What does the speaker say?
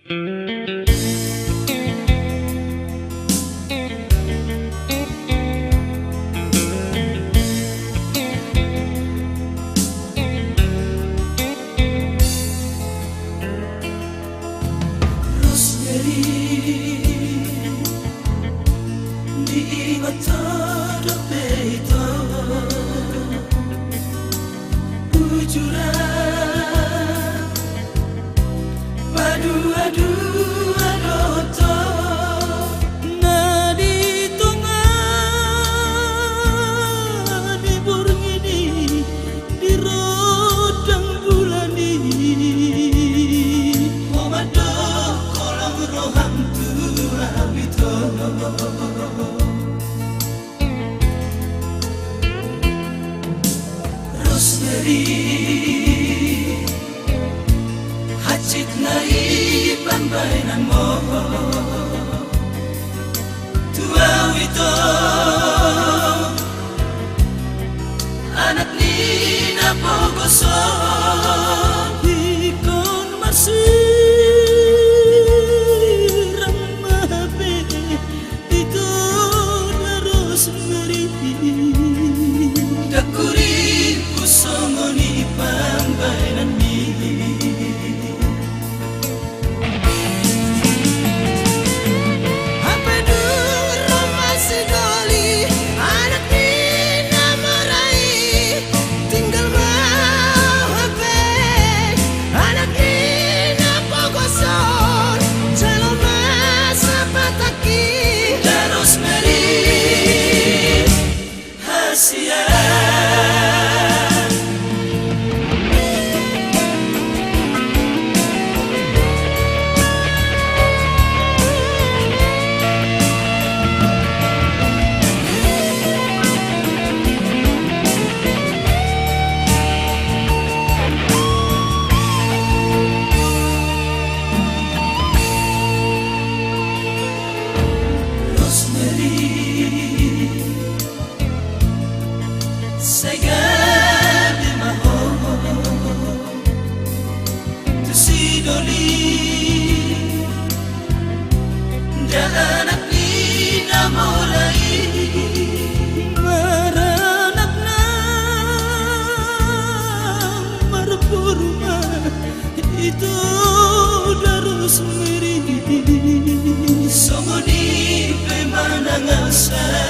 Di mata dopeito Ujuran Padu-adu adoto Nadi tonga Di burung ini Di rodang bulan ini Momado kolong roham tua wito Rosemary Hacit nai pambainan mo Tua wito Anak ni napogoso Ikon masih ramabe Itu na Rosemary Dakuri songoni pambainan mi Apa dulu masih doli anak ni namarai tinggal mau apa anak ni napogoson calon masa pataki dan Rosemary hasia Segala maho tu si doli dan anak ni namorai maranak na marpurma itu darus meri somoni pemanang asa